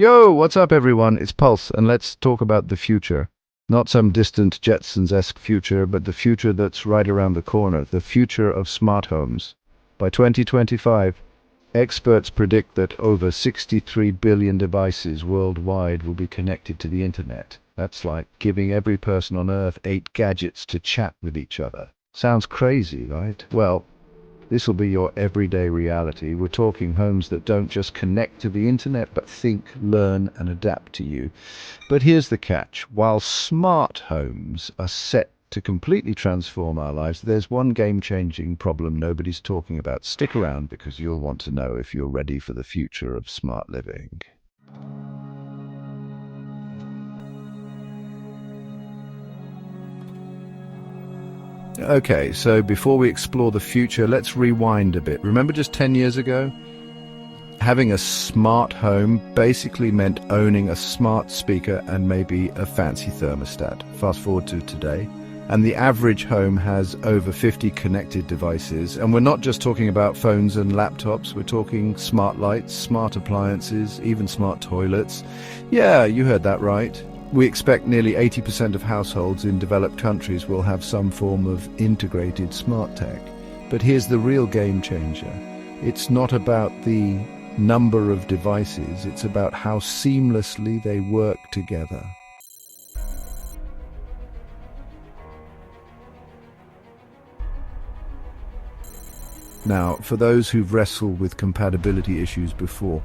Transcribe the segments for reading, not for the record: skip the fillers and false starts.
Yo, what's up everyone? It's Pulse, and let's talk about the future. Not some distant Jetsons-esque future, but the future that's right around the corner, the future of smart homes. By 2025, experts predict that over 63 billion devices worldwide will be connected to the internet. That's like giving every person on Earth 8 gadgets to chat with each other. Sounds crazy, right? Well, this will be your everyday reality. We're talking homes that don't just connect to the internet, but think, learn, and adapt to you. But here's the catch. While smart homes are set to completely transform our lives, there's one game-changing problem nobody's talking about. Stick around because you'll want to know if you're ready for the future of smart living. Okay, so before we explore the future, let's rewind a bit. Remember just 10 years ago? Having a smart home basically meant owning a smart speaker and maybe a fancy thermostat. Fast forward to today, and the average home has over 50 connected devices. And we're not just talking about phones and laptops, we're talking smart lights, smart appliances, even smart toilets. Yeah, you heard that right. We expect nearly 80% of households in developed countries will have some form of integrated smart tech. But here's the real game changer. It's not about the number of devices, it's about how seamlessly they work together. Now, for those who've wrestled with compatibility issues before,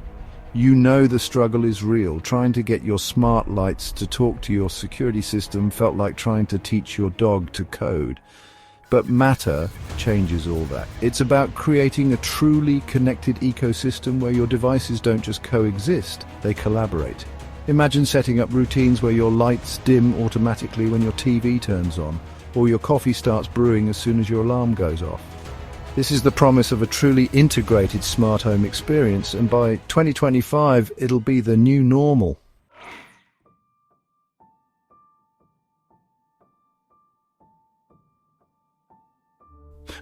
you know the struggle is real. Trying to get your smart lights to talk to your security system felt like trying to teach your dog to code. But Matter changes all that. It's about creating a truly connected ecosystem where your devices don't just coexist, they collaborate. Imagine setting up routines where your lights dim automatically when your TV turns on, or your coffee starts brewing as soon as your alarm goes off. This is the promise of a truly integrated smart home experience, and by 2025, it'll be the new normal.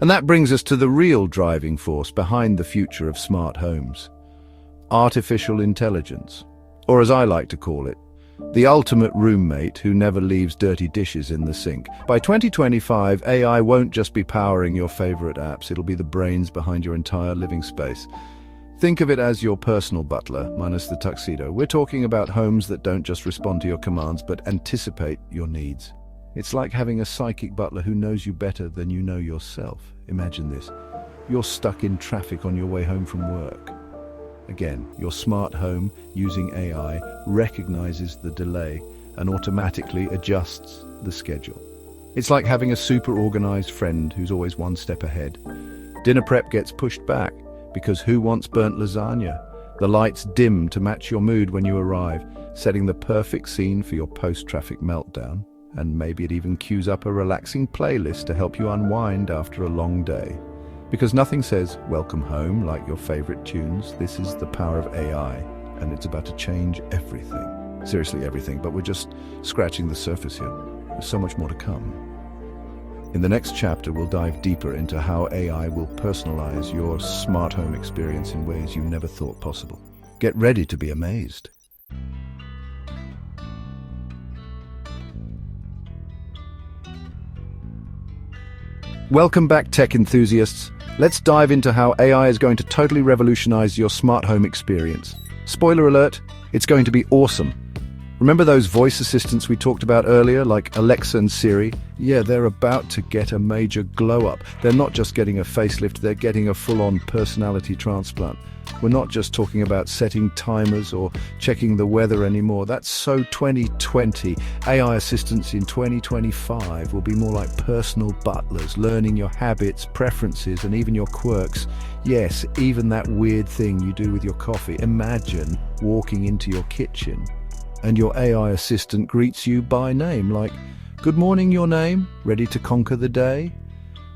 And that brings us to the real driving force behind the future of smart homes. Artificial intelligence, or as I like to call it, the ultimate roommate who never leaves dirty dishes in the sink. By 2025, AI won't just be powering your favorite apps, it'll be the brains behind your entire living space. Think of it as your personal butler, minus the tuxedo. We're talking about homes that don't just respond to your commands, but anticipate your needs. It's like having a psychic butler who knows you better than you know yourself. Imagine this. You're stuck in traffic on your way home from work. Again, your smart home, using AI, recognizes the delay and automatically adjusts the schedule. It's like having a super organized friend who's always one step ahead. Dinner prep gets pushed back because who wants burnt lasagna? The lights dim to match your mood when you arrive, setting the perfect scene for your post-traffic meltdown. And maybe it even cues up a relaxing playlist to help you unwind after a long day. Because nothing says welcome home like your favorite tunes. This is the power of AI, and it's about to change everything. Seriously, everything, but we're just scratching the surface here. There's so much more to come. In the next chapter, we'll dive deeper into how AI will personalize your smart home experience in ways you never thought possible. Get ready to be amazed. Welcome back, tech enthusiasts. Let's dive into how AI is going to totally revolutionize your smart home experience. Spoiler alert, it's going to be awesome. Remember those voice assistants we talked about earlier, like Alexa and Siri? Yeah, they're about to get a major glow-up. They're not just getting a facelift, they're getting a full-on personality transplant. We're not just talking about setting timers or checking the weather anymore. That's so 2020. AI assistants in 2025 will be more like personal butlers, learning your habits, preferences, and even your quirks. Yes, even that weird thing you do with your coffee. Imagine walking into your kitchen and your AI assistant greets you by name, like, "Good morning, your name? Ready to conquer the day?"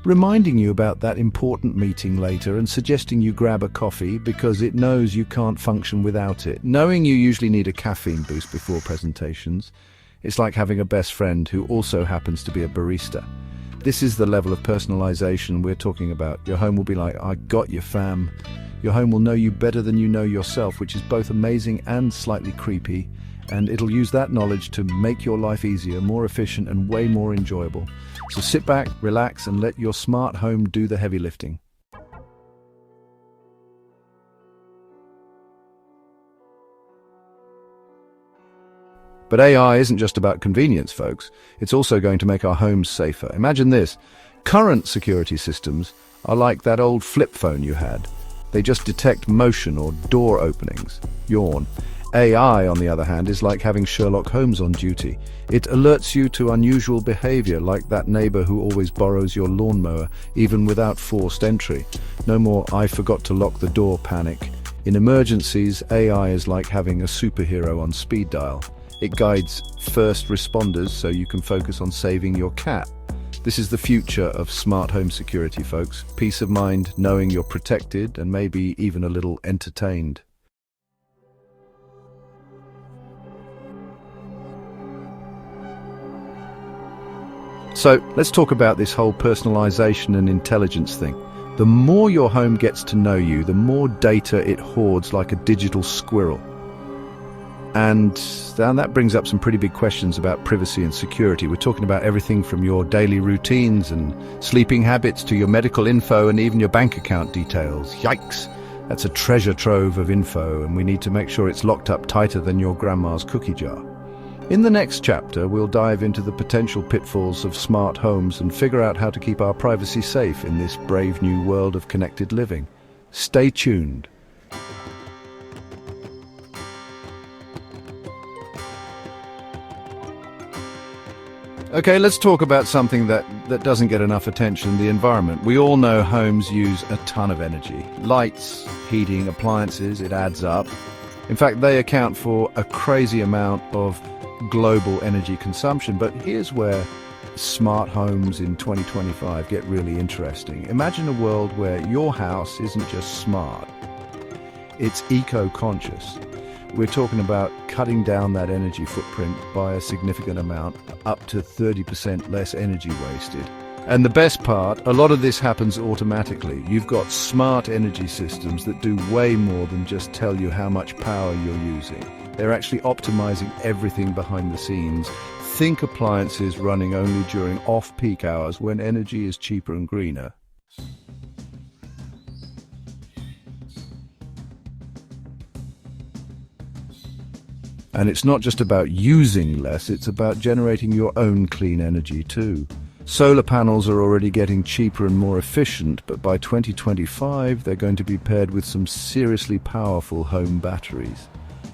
Reminding you about that important meeting later and suggesting you grab a coffee because it knows you can't function without it. Knowing you usually need a caffeine boost before presentations, it's like having a best friend who also happens to be a barista. This is the level of personalization we're talking about. Your home will be like, "I got you, fam." Your home will know you better than you know yourself, which is both amazing and slightly creepy. And it'll use that knowledge to make your life easier, more efficient, and way more enjoyable. So sit back, relax, and let your smart home do the heavy lifting. But AI isn't just about convenience, folks. It's also going to make our homes safer. Imagine this. Current security systems are like that old flip phone you had. They just detect motion or door openings. Yawn. AI, on the other hand, is like having Sherlock Holmes on duty. It alerts you to unusual behavior, like that neighbor who always borrows your lawnmower, even without forced entry. No more "I forgot to lock the door" panic. In emergencies, AI is like having a superhero on speed dial. It guides first responders so you can focus on saving your cat. This is the future of smart home security, folks. Peace of mind, knowing you're protected and maybe even a little entertained. So let's talk about this whole personalization and intelligence thing. The more your home gets to know you, the more data it hoards like a digital squirrel. And that brings up some pretty big questions about privacy and security. We're talking about everything from your daily routines and sleeping habits to your medical info and even your bank account details. Yikes! That's a treasure trove of info, and we need to make sure it's locked up tighter than your grandma's cookie jar. In the next chapter, we'll dive into the potential pitfalls of smart homes and figure out how to keep our privacy safe in this brave new world of connected living. Stay tuned. Okay, let's talk about something that doesn't get enough attention, the environment. We all know homes use a ton of energy. Lights, heating, appliances, it adds up. In fact, they account for a crazy amount of global energy consumption. But here's where smart homes in 2025 get really interesting. Imagine a world where your house isn't just smart, it's eco-conscious. We're talking about cutting down that energy footprint by a significant amount, up to 30% less energy wasted. And the best part, a lot of this happens automatically. You've got smart energy systems that do way more than just tell you how much power you're using. They're actually optimizing everything behind the scenes. Think appliances running only during off-peak hours when energy is cheaper and greener. And it's not just about using less, it's about generating your own clean energy too. Solar panels are already getting cheaper and more efficient, but by 2025 they're going to be paired with some seriously powerful home batteries.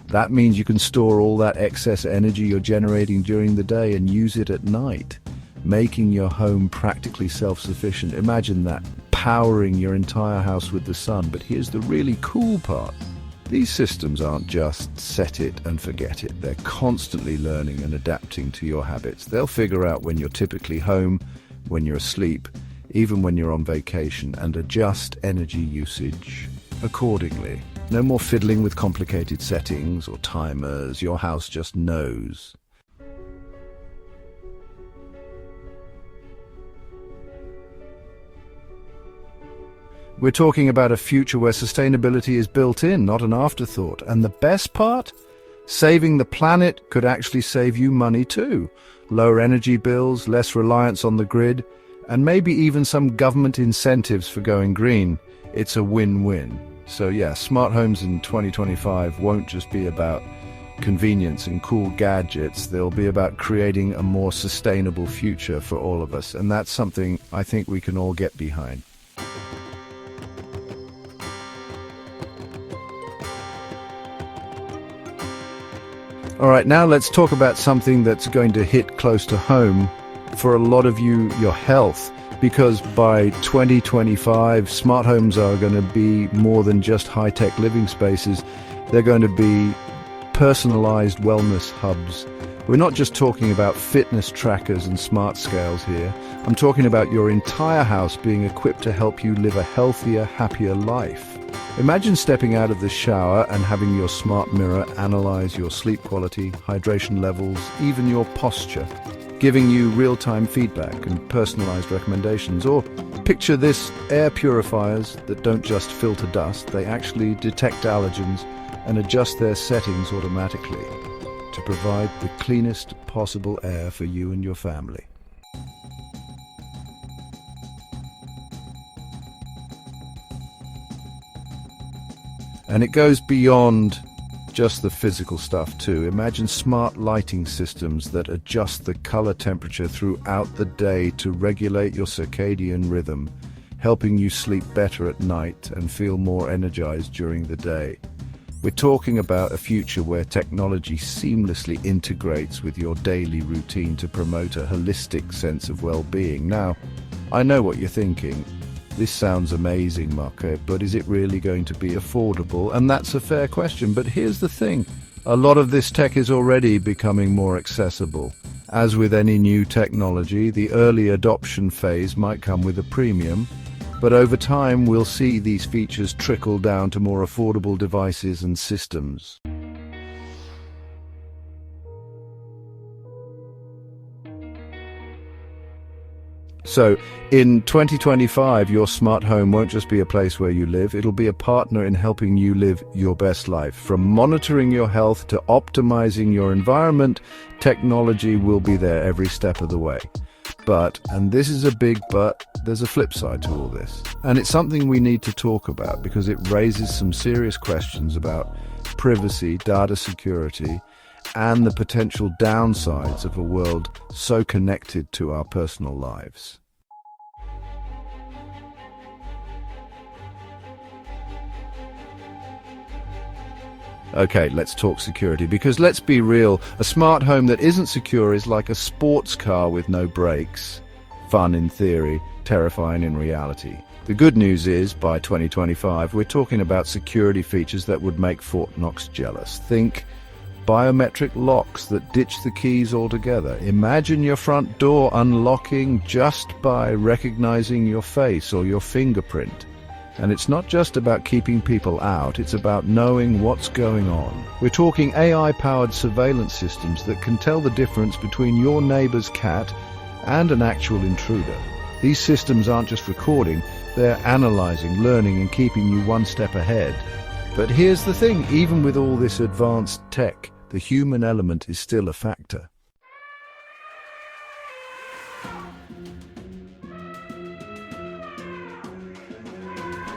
That means you can store all that excess energy you're generating during the day and use it at night, making your home practically self-sufficient. Imagine that, powering your entire house with the sun. But here's the really cool part. These systems aren't just set it and forget it. They're constantly learning and adapting to your habits. They'll figure out when you're typically home, when you're asleep, even when you're on vacation, and adjust energy usage accordingly. No more fiddling with complicated settings or timers. Your house just knows. We're talking about a future where sustainability is built in, not an afterthought. And the best part? Saving the planet could actually save you money too. Lower energy bills, less reliance on the grid, and maybe even some government incentives for going green. It's a win-win. So yeah, smart homes in 2025 won't just be about convenience and cool gadgets. They'll be about creating a more sustainable future for all of us. And that's something I think we can all get behind. All right, now let's talk about something that's going to hit close to home for a lot of you, your health. Because by 2025, smart homes are going to be more than just high-tech living spaces. They're going to be personalized wellness hubs. We're not just talking about fitness trackers and smart scales here. I'm talking about your entire house being equipped to help you live a healthier, happier life. Imagine stepping out of the shower and having your smart mirror analyze your sleep quality, hydration levels, even your posture, giving you real-time feedback and personalized recommendations. Or Picture this: air purifiers that don't just filter dust, they actually detect allergens and adjust their settings automatically to provide the cleanest possible air for you and your family. And it goes beyond just the physical stuff too. Imagine smart lighting systems that adjust the color temperature throughout the day to regulate your circadian rhythm, helping you sleep better at night and feel more energized during the day. We're talking about a future where technology seamlessly integrates with your daily routine to promote a holistic sense of well-being. Now, I know what you're thinking. This sounds amazing, Marco, but is it really going to be affordable? And that's a fair question, but here's the thing. A lot of this tech is already becoming more accessible. As with any new technology, the early adoption phase might come with a premium, but over time we'll see these features trickle down to more affordable devices and systems. So, in 2025, your smart home won't just be a place where you live, it'll be a partner in helping you live your best life. From monitoring your health to optimizing your environment, technology will be there every step of the way. But, and this is a big but, there's a flip side to all this. And it's something we need to talk about because it raises some serious questions about privacy, data security, and the potential downsides of a world so connected to our personal lives. Okay, let's talk security, because let's be real, a smart home that isn't secure is like a sports car with no brakes. Fun in theory, terrifying in reality. The good news is, by 2025, we're talking about security features that would make Fort Knox jealous. Think biometric locks that ditch the keys altogether. Imagine your front door unlocking just by recognizing your face or your fingerprint. And it's not just about keeping people out, it's about knowing what's going on. We're talking AI-powered surveillance systems that can tell the difference between your neighbor's cat and an actual intruder. These systems aren't just recording, they're analyzing, learning, and keeping you one step ahead. But here's the thing, even with all this advanced tech, the human element is still a factor.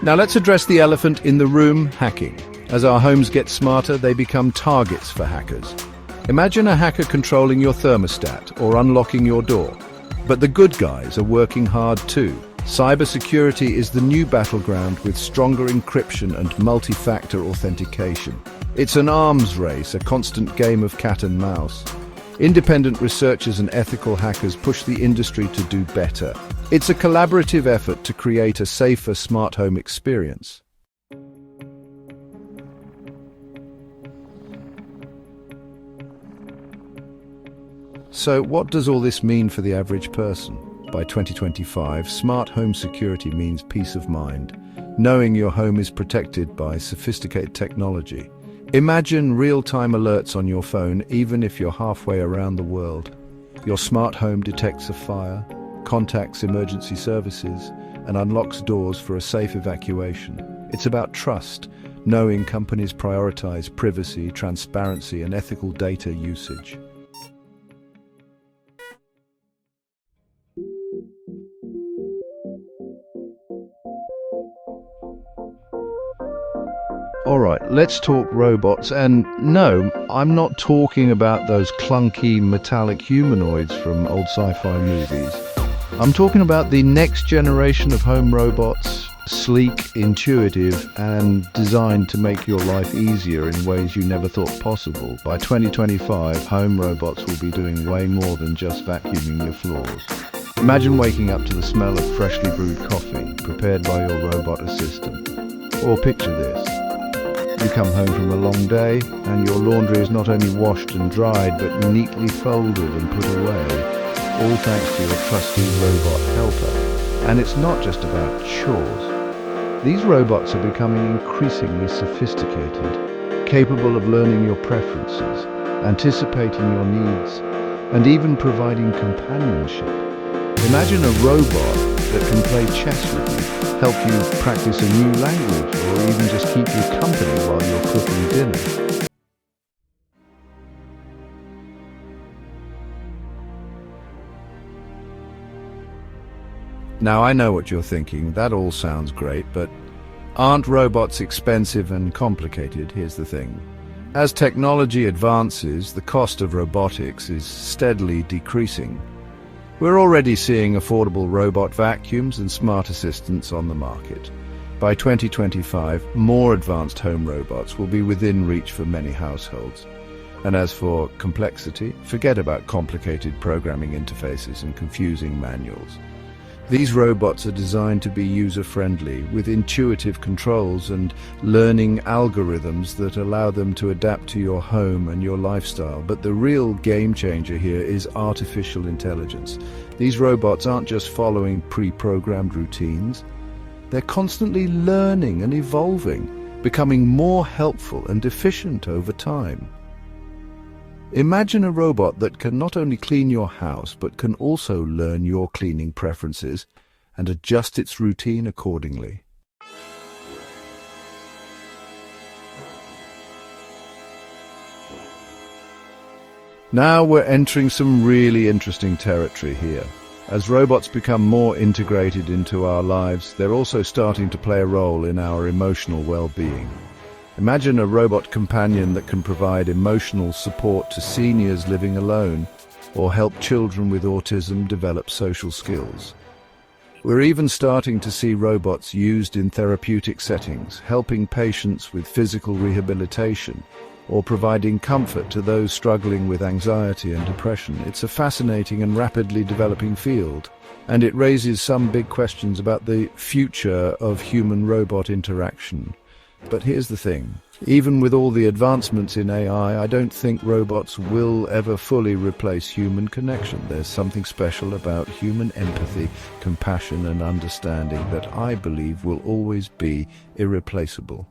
Now let's address the elephant in the room, hacking. As our homes get smarter, they become targets for hackers. Imagine a hacker controlling your thermostat or unlocking your door. But the good guys are working hard too. Cybersecurity is the new battleground with stronger encryption and multi-factor authentication. It's an arms race, a constant game of cat and mouse. Independent researchers and ethical hackers push the industry to do better. It's a collaborative effort to create a safer smart home experience. So what does all this mean for the average person? By 2025, smart home security means peace of mind, knowing your home is protected by sophisticated technology. Imagine real-time alerts on your phone even if you're halfway around the world. Your smart home detects a fire, contacts emergency services, and unlocks doors for a safe evacuation. It's about trust, knowing companies prioritize privacy, transparency, and ethical data usage. Alright, let's talk robots, and no, I'm not talking about those clunky metallic humanoids from old sci-fi movies. I'm talking about the next generation of home robots, sleek, intuitive, and designed to make your life easier in ways you never thought possible. By 2025, home robots will be doing way more than just vacuuming your floors. Imagine waking up to the smell of freshly brewed coffee, prepared by your robot assistant. Or picture this. You come home from a long day, and your laundry is not only washed and dried, but neatly folded and put away, all thanks to your trusty robot helper. And it's not just about chores. These robots are becoming increasingly sophisticated, capable of learning your preferences, anticipating your needs, and even providing companionship. Imagine a robot that can play chess with you, help you practice a new language, or even just keep you company while you're cooking dinner. Now, I know what you're thinking. That all sounds great, but aren't robots expensive and complicated? Here's the thing. As technology advances, the cost of robotics is steadily decreasing. We're already seeing affordable robot vacuums and smart assistants on the market. By 2025, more advanced home robots will be within reach for many households. And as for complexity, forget about complicated programming interfaces and confusing manuals. These robots are designed to be user-friendly, with intuitive controls and learning algorithms that allow them to adapt to your home and your lifestyle. But the real game changer here is artificial intelligence. These robots aren't just following pre-programmed routines. They're constantly learning and evolving, becoming more helpful and efficient over time. Imagine a robot that can not only clean your house, but can also learn your cleaning preferences and adjust its routine accordingly. Now we're entering some really interesting territory here. As robots become more integrated into our lives, they're also starting to play a role in our emotional well-being. Imagine a robot companion that can provide emotional support to seniors living alone, or help children with autism develop social skills. We're even starting to see robots used in therapeutic settings, helping patients with physical rehabilitation, or providing comfort to those struggling with anxiety and depression. It's a fascinating and rapidly developing field, and it raises some big questions about the future of human-robot interaction. But here's the thing. Even with all the advancements in AI, I don't think robots will ever fully replace human connection. There's something special about human empathy, compassion, and understanding that I believe will always be irreplaceable.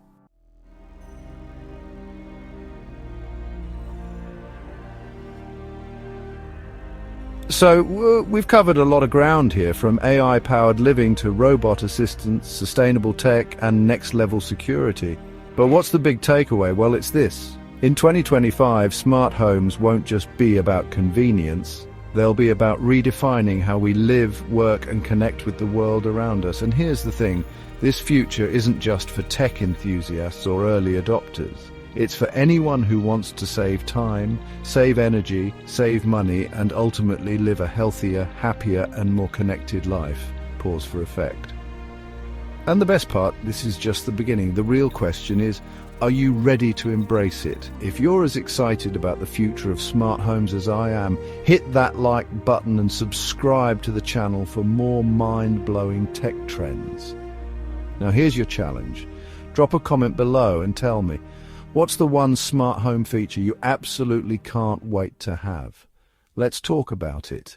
So we've covered a lot of ground here, from AI-powered living to robot assistance, sustainable tech, and next-level security. But what's the big takeaway? Well, it's this. In 2025, smart homes won't just be about convenience. They'll be about redefining how we live, work, and connect with the world around us. And here's the thing. This future isn't just for tech enthusiasts or early adopters. It's for anyone who wants to save time, save energy, save money, and ultimately live a healthier, happier, and more connected life. Pause for effect. And the best part, this is just the beginning. The real question is, are you ready to embrace it? If you're as excited about the future of smart homes as I am, hit that like button and subscribe to the channel for more mind-blowing tech trends. Now here's your challenge. Drop a comment below and tell me, what's the one smart home feature you absolutely can't wait to have? Let's talk about it.